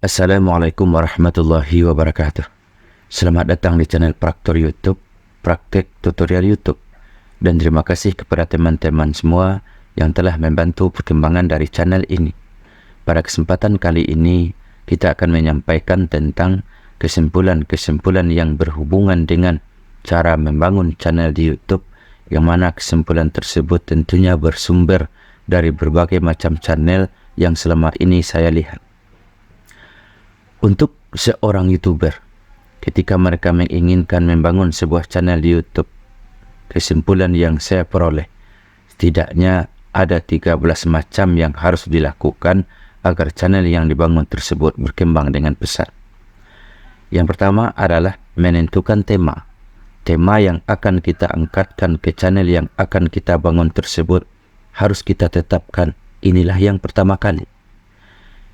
Assalamualaikum warahmatullahi wabarakatuh. Selamat datang di channel Praktor YouTube, Praktek Tutorial YouTube. Dan terima kasih kepada teman-teman semua yang telah membantu perkembangan dari channel ini. Pada kesempatan kali ini, kita akan menyampaikan tentang kesimpulan-kesimpulan yang berhubungan dengan cara membangun channel di YouTube, yang mana kesimpulan tersebut tentunya bersumber dari berbagai macam channel yang selama ini saya lihat. Untuk seorang YouTuber, ketika mereka menginginkan membangun sebuah channel di YouTube, kesimpulan yang saya peroleh, setidaknya ada 13 macam yang harus dilakukan agar channel yang dibangun tersebut berkembang dengan pesat. Yang pertama adalah menentukan tema. Tema yang akan kita angkatkan ke channel yang akan kita bangun tersebut harus kita tetapkan. Inilah yang pertama kali.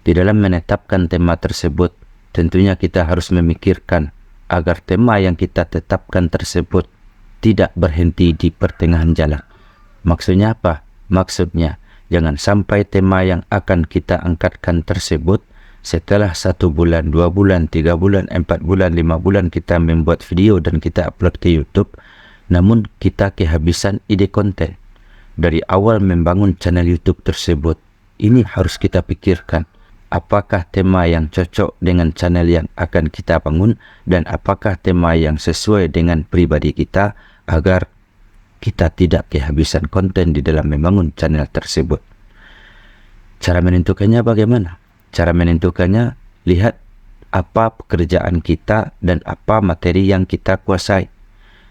Di dalam menetapkan tema tersebut, tentunya kita harus memikirkan agar tema yang kita tetapkan tersebut tidak berhenti di pertengahan jalan. Maksudnya apa? Maksudnya, jangan sampai tema yang akan kita angkatkan tersebut setelah 1 bulan, 2 bulan, 3 bulan, 4 bulan, 5 bulan kita membuat video dan kita upload ke YouTube, namun kita kehabisan ide konten. Dari awal membangun channel YouTube tersebut, ini harus kita pikirkan. Apakah tema yang cocok dengan channel yang akan kita bangun dan apakah tema yang sesuai dengan pribadi kita agar kita tidak kehabisan konten di dalam membangun channel tersebut. Cara menentukannya bagaimana? Cara menentukannya, lihat apa pekerjaan kita dan apa materi yang kita kuasai.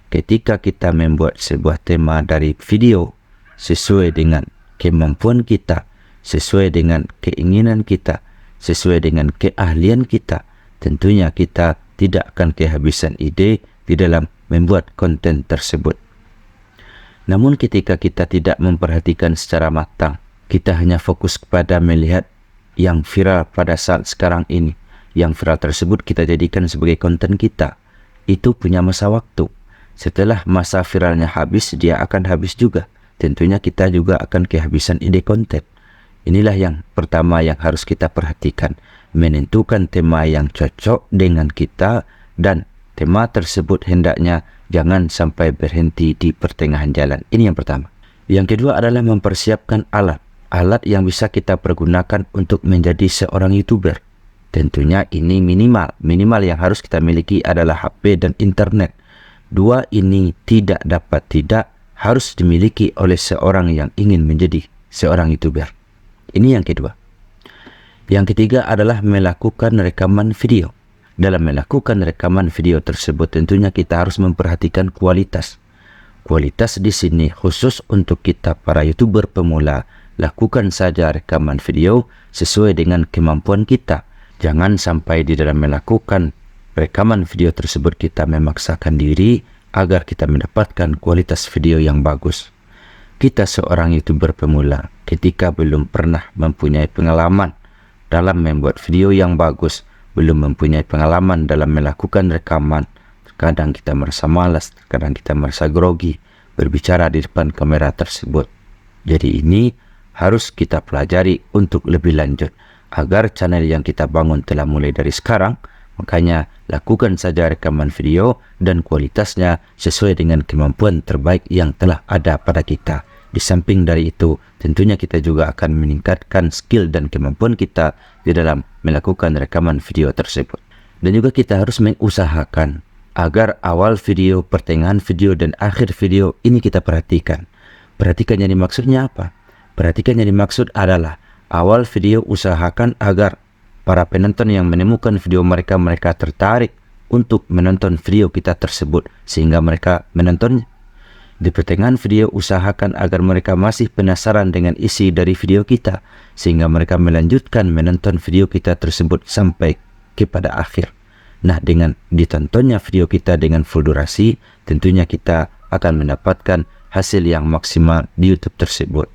Ketika kita membuat sebuah tema dari video sesuai dengan kemampuan kita, sesuai dengan keinginan kita, sesuai dengan keahlian kita, tentunya kita tidak akan kehabisan ide di dalam membuat konten tersebut. Namun ketika kita tidak memperhatikan secara matang, kita hanya fokus kepada melihat yang viral pada saat sekarang ini. Yang viral tersebut kita jadikan sebagai konten kita. Itu punya masa waktu. Setelah masa viralnya habis, dia akan habis juga. Tentunya kita juga akan kehabisan ide konten. Inilah yang pertama yang harus kita perhatikan. Menentukan tema yang cocok dengan kita dan tema tersebut hendaknya jangan sampai berhenti di pertengahan jalan. Ini yang pertama. Yang kedua adalah mempersiapkan alat. Alat yang bisa kita pergunakan untuk menjadi seorang YouTuber. Tentunya ini minimal. Minimal yang harus kita miliki adalah HP dan internet. Dua ini tidak harus dimiliki oleh seorang yang ingin menjadi seorang YouTuber. Ini yang kedua. Yang ketiga adalah melakukan rekaman video. Dalam melakukan rekaman video tersebut tentunya kita harus memperhatikan kualitas. Kualitas di sini khusus untuk kita para YouTuber pemula. Lakukan saja rekaman video sesuai dengan kemampuan kita. Jangan sampai di dalam melakukan rekaman video tersebut kita memaksakan diri agar kita mendapatkan kualitas video yang bagus. Kita seorang YouTuber pemula ketika belum pernah mempunyai pengalaman dalam membuat video yang bagus, belum mempunyai pengalaman dalam melakukan rekaman, terkadang kita merasa malas, terkadang kita merasa grogi berbicara di depan kamera tersebut. Jadi ini harus kita pelajari untuk lebih lanjut agar channel yang kita bangun telah mulai dari sekarang. Makanya lakukan saja rekaman video dan kualitasnya sesuai dengan kemampuan terbaik yang telah ada pada kita. Di samping dari itu, tentunya kita juga akan meningkatkan skill dan kemampuan kita di dalam melakukan rekaman video tersebut. Dan juga kita harus mengusahakan agar awal video, pertengahan video, dan akhir video ini kita perhatikan. Perhatikan yang dimaksudnya apa? Perhatikan yang dimaksud adalah awal video usahakan agar para penonton yang menemukan video mereka tertarik untuk menonton video kita tersebut sehingga mereka menontonnya. Di pertengahan video usahakan agar mereka masih penasaran dengan isi dari video kita sehingga mereka melanjutkan menonton video kita tersebut sampai kepada akhir. Nah, dengan ditontonnya video kita dengan full durasi, tentunya kita akan mendapatkan hasil yang maksimal di YouTube tersebut.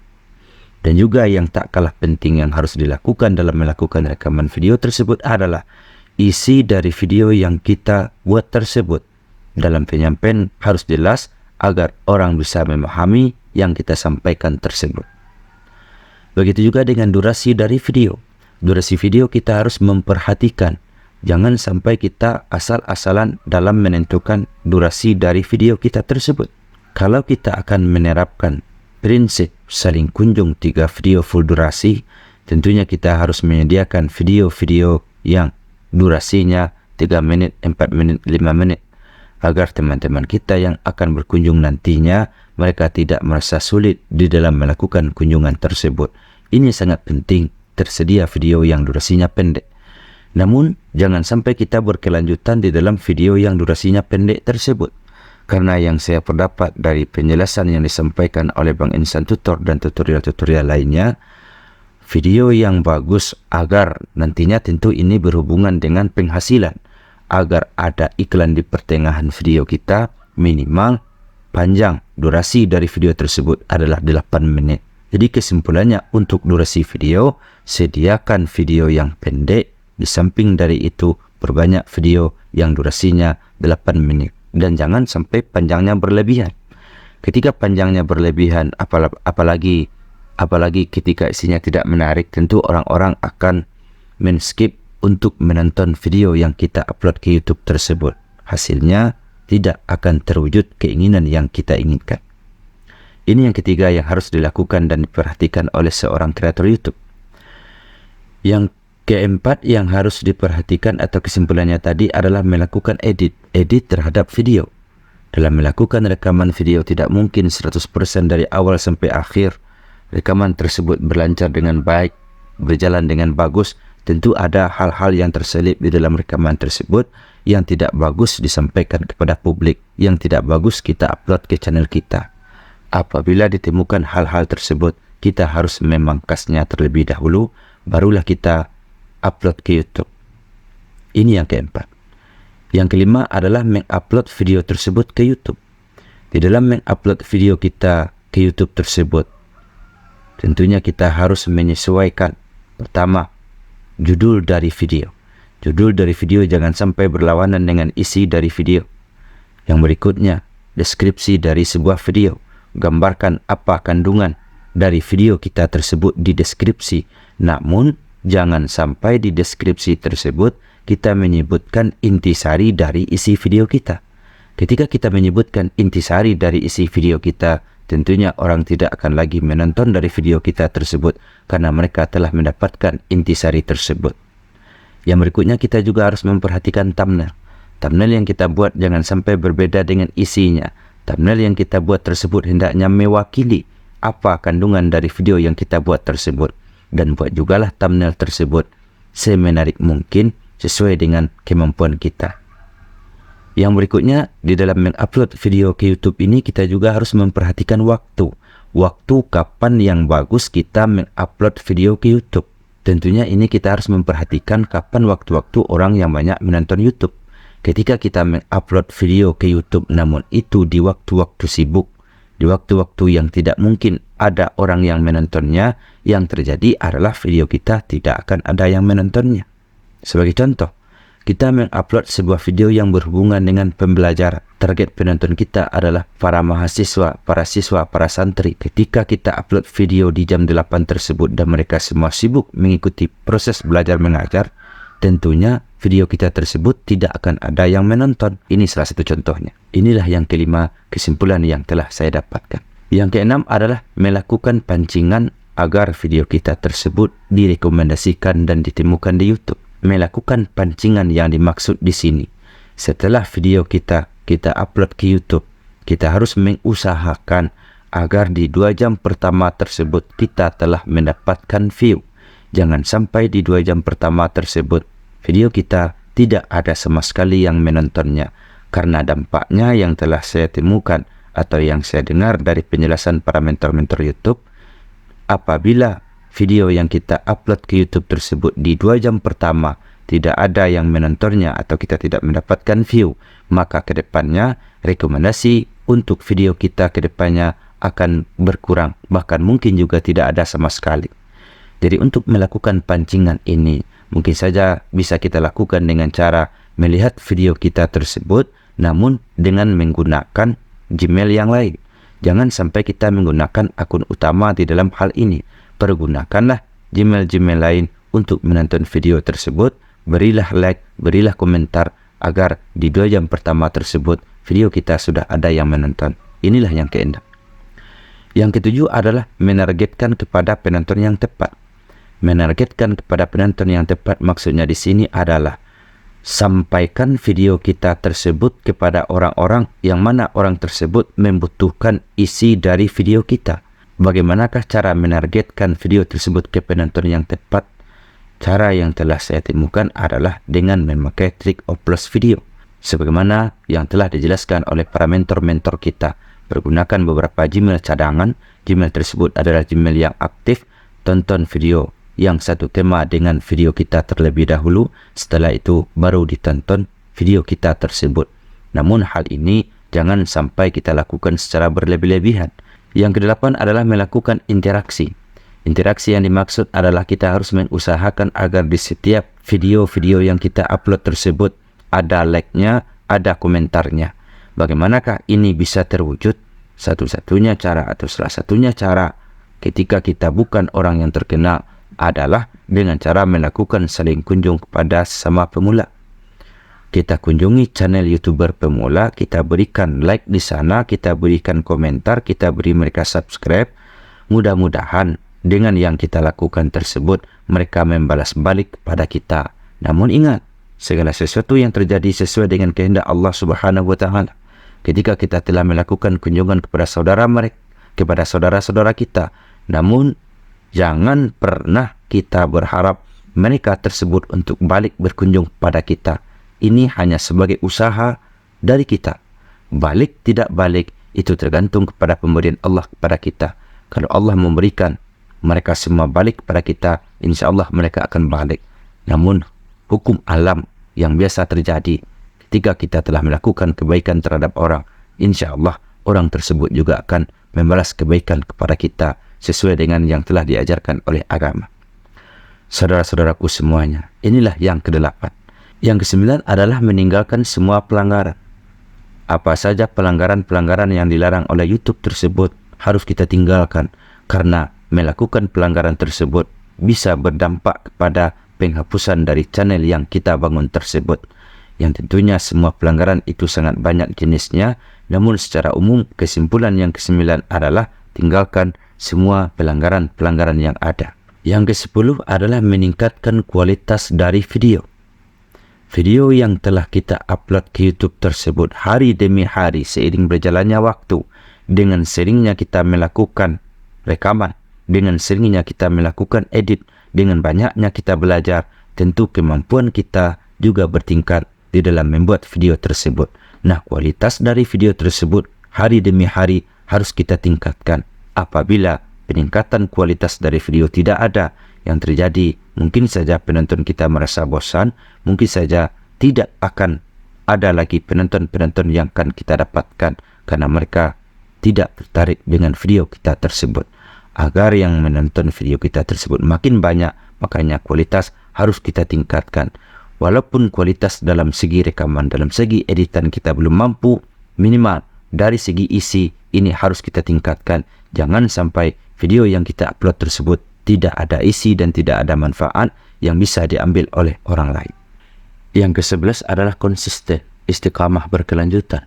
Dan juga yang tak kalah penting yang harus dilakukan dalam melakukan rekaman video tersebut adalah isi dari video yang kita buat tersebut. Dalam penyampaian harus jelas agar orang bisa memahami yang kita sampaikan tersebut. Begitu juga dengan durasi dari video. durasi video kita harus memperhatikan. Jangan sampai kita asal-asalan dalam menentukan durasi dari video kita tersebut. Kalau kita akan menerapkan prinsip saling kunjung 3 video full durasi, tentunya kita harus menyediakan video-video yang durasinya 3 menit, 4 menit, 5 menit. Agar teman-teman kita yang akan berkunjung nantinya, mereka tidak merasa sulit di dalam melakukan kunjungan tersebut. Ini sangat penting, tersedia video yang durasinya pendek. Namun, jangan sampai kita berkelanjutan di dalam video yang durasinya pendek tersebut. Karena yang saya pendapat dari penjelasan yang disampaikan oleh Bang Insan Tutor dan tutorial-tutorial lainnya, video yang bagus agar nantinya tentu ini berhubungan dengan penghasilan. Agar ada iklan di pertengahan video kita, minimal panjang durasi dari video tersebut adalah 8 menit. Jadi kesimpulannya, untuk durasi video, sediakan video yang pendek. Di samping dari itu, perbanyak video yang durasinya 8 menit. Dan jangan sampai panjangnya berlebihan. Ketika panjangnya berlebihan, apalagi ketika isinya tidak menarik, tentu orang-orang akan men-skip untuk menonton video yang kita upload ke YouTube tersebut. Hasilnya tidak akan terwujud keinginan yang kita inginkan. Ini yang ketiga yang harus dilakukan dan diperhatikan oleh seorang kreator YouTube. Yang keempat yang harus diperhatikan atau kesimpulannya tadi adalah melakukan edit terhadap video. Dalam melakukan rekaman video tidak mungkin 100% dari awal sampai akhir rekaman tersebut berlancar dengan baik, berjalan dengan bagus. Tentu ada hal-hal yang terselip di dalam rekaman tersebut yang tidak bagus disampaikan kepada publik, yang tidak bagus kita upload ke channel kita. Apabila ditemukan hal-hal tersebut, kita harus memangkasnya terlebih dahulu, barulah kita upload ke YouTube. Ini yang keempat. Yang kelima adalah mengupload video tersebut ke YouTube. Di dalam mengupload video kita ke YouTube tersebut, tentunya kita harus menyesuaikan. Pertama, judul dari video. Judul dari video jangan sampai berlawanan dengan isi dari video. Yang berikutnya, deskripsi dari sebuah video. Gambarkan apa kandungan dari video kita tersebut di deskripsi. Namun, jangan sampai di deskripsi tersebut kita menyebutkan intisari dari isi video kita. Ketika kita menyebutkan intisari dari isi video kita, tentunya orang tidak akan lagi menonton dari video kita tersebut karena mereka telah mendapatkan intisari tersebut. Yang berikutnya, kita juga harus memperhatikan thumbnail. Thumbnail yang kita buat jangan sampai berbeda dengan isinya. Thumbnail yang kita buat tersebut hendaknya mewakili apa kandungan dari video yang kita buat tersebut. Dan buat jugalah thumbnail tersebut semenarik mungkin sesuai dengan kemampuan kita. Yang berikutnya, di dalam mengupload video ke YouTube ini kita juga harus memperhatikan waktu. Waktu kapan yang bagus kita mengupload video ke YouTube. Tentunya ini kita harus memperhatikan kapan waktu-waktu orang yang banyak menonton YouTube. Ketika kita mengupload video ke YouTube namun itu di waktu-waktu sibuk, di waktu-waktu yang tidak mungkin ada orang yang menontonnya, yang terjadi adalah video kita tidak akan ada yang menontonnya. Sebagai contoh, kita mengupload sebuah video yang berhubungan dengan pembelajaran. Target penonton kita adalah para mahasiswa, para siswa, para santri. Ketika kita upload video di jam 8 tersebut dan mereka semua sibuk mengikuti proses belajar mengajar, tentunya video kita tersebut tidak akan ada yang menonton. Ini salah satu contohnya. Inilah yang kelima kesimpulan yang telah saya dapatkan. Yang keenam adalah melakukan pancingan agar video kita tersebut direkomendasikan dan ditemukan di YouTube. Melakukan pancingan yang dimaksud di sini, setelah video kita upload ke YouTube, kita harus mengusahakan agar di 2 jam pertama tersebut kita telah mendapatkan view. Jangan sampai di 2 jam pertama tersebut video kita tidak ada sama sekali yang menontonnya, karena dampaknya yang telah saya temukan atau yang saya dengar dari penjelasan para mentor-mentor YouTube, apabila video yang kita upload ke YouTube tersebut di 2 jam pertama tidak ada yang menontonnya atau kita tidak mendapatkan view, maka ke depannya rekomendasi untuk video kita ke depannya akan berkurang, bahkan mungkin juga tidak ada sama sekali. Jadi untuk melakukan pancingan ini mungkin saja bisa kita lakukan dengan cara melihat video kita tersebut namun dengan menggunakan Gmail yang lain. Jangan sampai kita menggunakan akun utama di dalam hal ini. Pergunakanlah Gmail lain untuk menonton video tersebut, berilah like, berilah komentar agar di 2 jam pertama tersebut video kita sudah ada yang menonton. Inilah yang keenam. Yang ketujuh adalah menargetkan kepada penonton yang tepat. Menargetkan kepada penonton yang tepat maksudnya di sini adalah sampaikan video kita tersebut kepada orang-orang yang mana orang tersebut membutuhkan isi dari video kita. Bagaimanakah cara menargetkan video tersebut ke penonton yang tepat? Cara yang telah saya temukan adalah dengan memakai trik upload video. Sebagaimana yang telah dijelaskan oleh para mentor-mentor kita, pergunakan beberapa Gmail cadangan. Gmail tersebut adalah Gmail yang aktif. Tonton video yang satu tema dengan video kita terlebih dahulu. Setelah itu baru ditonton video kita tersebut. Namun hal ini jangan sampai kita lakukan secara berlebih-lebihan. Yang kedelapan adalah melakukan interaksi. Interaksi yang dimaksud adalah kita harus mengusahakan agar di setiap video-video yang kita upload tersebut ada like-nya, ada komentarnya. Bagaimanakah ini bisa terwujud? Satu-satunya cara atau salah satunya cara ketika kita bukan orang yang terkenal adalah dengan cara melakukan saling kunjung kepada sesama pemula. Kita kunjungi channel YouTuber pemula, kita berikan like di sana, kita berikan komentar, kita beri mereka subscribe. Mudah-mudahan dengan yang kita lakukan tersebut, mereka membalas balik kepada kita. Namun ingat, segala sesuatu yang terjadi sesuai dengan kehendak Allah Subhanahu wa Ta'ala. Ketika kita telah melakukan kunjungan kepada kepada saudara-saudara kita, namun jangan pernah kita berharap mereka tersebut untuk balik berkunjung kepada kita. Ini hanya sebagai usaha dari kita. Balik tidak balik itu tergantung kepada pemberian Allah kepada kita. Kalau Allah memberikan mereka semua balik kepada kita, insya Allah mereka akan balik. Namun hukum alam yang biasa terjadi ketika kita telah melakukan kebaikan terhadap orang, insya Allah orang tersebut juga akan membalas kebaikan kepada kita sesuai dengan yang telah diajarkan oleh agama. Saudara-saudaraku semuanya, inilah yang kedelapan. Yang kesembilan adalah meninggalkan semua pelanggaran. Apa saja pelanggaran-pelanggaran yang dilarang oleh YouTube tersebut harus kita tinggalkan, karena melakukan pelanggaran tersebut bisa berdampak kepada penghapusan dari channel yang kita bangun tersebut. Yang tentunya semua pelanggaran itu sangat banyak jenisnya, namun secara umum kesimpulan yang kesembilan adalah tinggalkan semua pelanggaran-pelanggaran yang ada. Yang ke-10 adalah meningkatkan kualitas dari video. Video yang telah kita upload ke YouTube tersebut hari demi hari seiring berjalannya waktu, dengan seringnya kita melakukan rekaman, dengan seringnya kita melakukan edit, dengan banyaknya kita belajar, tentu kemampuan kita juga bertingkat di dalam membuat video tersebut. Nah, kualitas dari video tersebut hari demi hari harus kita tingkatkan. Apabila peningkatan kualitas dari video tidak ada, yang terjadi mungkin saja penonton kita merasa bosan, mungkin saja tidak akan ada lagi penonton-penonton yang akan kita dapatkan karena mereka tidak tertarik dengan video kita tersebut. Agar yang menonton video kita tersebut makin banyak, makanya kualitas harus kita tingkatkan. Walaupun kualitas dalam segi rekaman, dalam segi editan kita belum mampu, minimal dari segi isi ini harus kita tingkatkan. Jangan sampai video yang kita upload tersebut tidak ada isi dan tidak ada manfaat yang bisa diambil oleh orang lain. Yang ke-11 adalah konsisten, istiqamah berkelanjutan.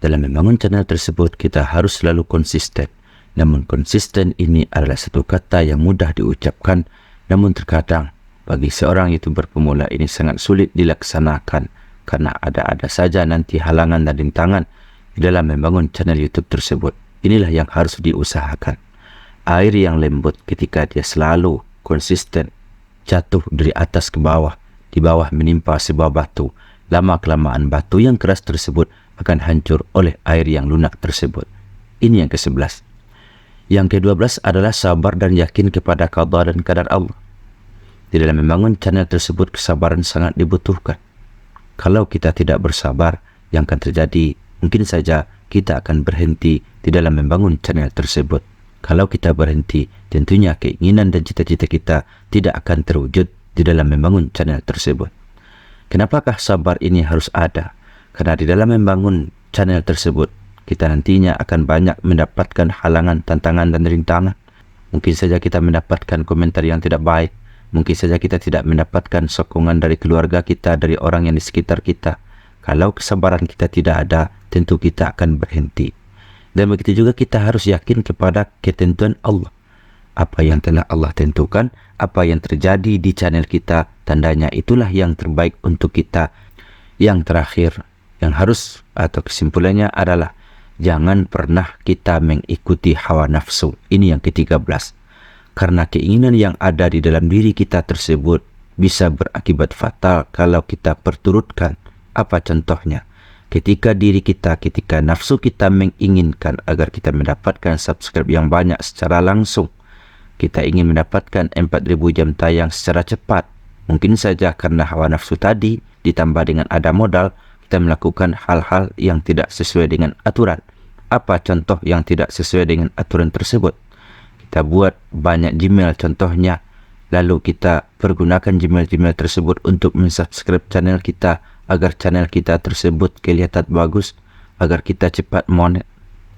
Dalam membangun channel tersebut kita harus selalu konsisten. Namun konsisten ini adalah satu kata yang mudah diucapkan, namun terkadang bagi seorang YouTuber pemula ini sangat sulit dilaksanakan karena ada saja nanti halangan dan rintangan di dalam membangun channel YouTube tersebut. Inilah yang harus diusahakan. Air yang lembut ketika dia selalu konsisten jatuh dari atas ke bawah, di bawah menimpa sebuah batu. Lama-kelamaan batu yang keras tersebut akan hancur oleh air yang lunak tersebut. Ini yang ke-11. Yang ke-12 adalah sabar dan yakin kepada qada dan qadar Allah. Di dalam membangun channel tersebut kesabaran sangat dibutuhkan. Kalau kita tidak bersabar, yang akan terjadi mungkin saja kita akan berhenti di dalam membangun channel tersebut. Kalau kita berhenti, tentunya keinginan dan cita-cita kita tidak akan terwujud di dalam membangun channel tersebut. Kenapakah sabar ini harus ada? Karena di dalam membangun channel tersebut, kita nantinya akan banyak mendapatkan halangan, tantangan, dan rintangan. Mungkin saja kita mendapatkan komentar yang tidak baik, Mungkin saja kita tidak mendapatkan sokongan dari keluarga kita, dari orang yang di sekitar kita. Kalau kesabaran kita tidak ada, tentu kita akan berhenti. Dan begitu juga kita harus yakin kepada ketentuan Allah. Apa yang telah Allah tentukan, apa yang terjadi di channel kita, tandanya itulah yang terbaik untuk kita. Yang terakhir, yang harus atau kesimpulannya adalah jangan pernah kita mengikuti hawa nafsu. Ini yang ke-13. Karena keinginan yang ada di dalam diri kita tersebut bisa berakibat fatal kalau kita perturutkan. Apa contohnya? Ketika nafsu kita menginginkan agar kita mendapatkan subscribe yang banyak secara langsung, kita ingin mendapatkan 4.000 jam tayang secara cepat. Mungkin saja karena hawa nafsu tadi ditambah dengan ada modal, kita melakukan hal-hal yang tidak sesuai dengan aturan. Apa contoh yang tidak sesuai dengan aturan tersebut? Kita buat banyak Gmail contohnya, lalu kita pergunakan Gmail tersebut untuk mensubscribe channel kita agar channel kita tersebut kelihatan bagus, agar kita cepat monet.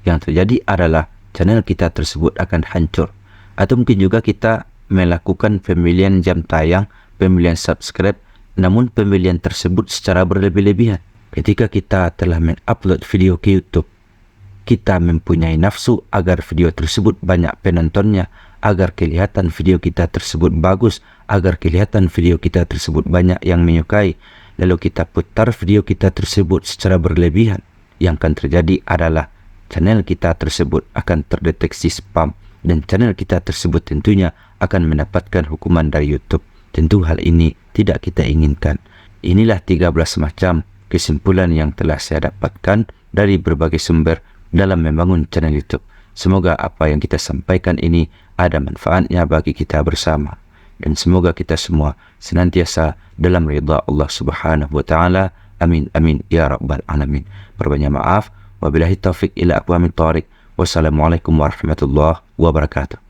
Yang terjadi adalah channel kita tersebut akan hancur. Atau mungkin juga kita melakukan pemilihan jam tayang, pemilihan subscribe, namun pemilihan tersebut secara berlebih-lebihan. Ketika kita telah mengupload video ke YouTube, kita mempunyai nafsu agar video tersebut banyak penontonnya, agar kelihatan video kita tersebut bagus, agar kelihatan video kita tersebut banyak yang menyukai. Lalu kita putar video kita tersebut secara berlebihan. Yang akan terjadi adalah channel kita tersebut akan terdeteksi spam, dan channel kita tersebut tentunya akan mendapatkan hukuman dari YouTube. Tentu hal ini tidak kita inginkan. Inilah 13 macam kesimpulan yang telah saya dapatkan dari berbagai sumber dalam membangun channel YouTube. Semoga apa yang kita sampaikan ini ada manfaatnya bagi kita bersama, dan semoga kita semua senantiasa dalam ridha Allah Subhanahu wa taala. Amin amin ya rabbal alamin. Berbanyak maaf. Wabillahi taufik ila aqwamit thariq. Wassalamualaikum warahmatullahi wabarakatuh.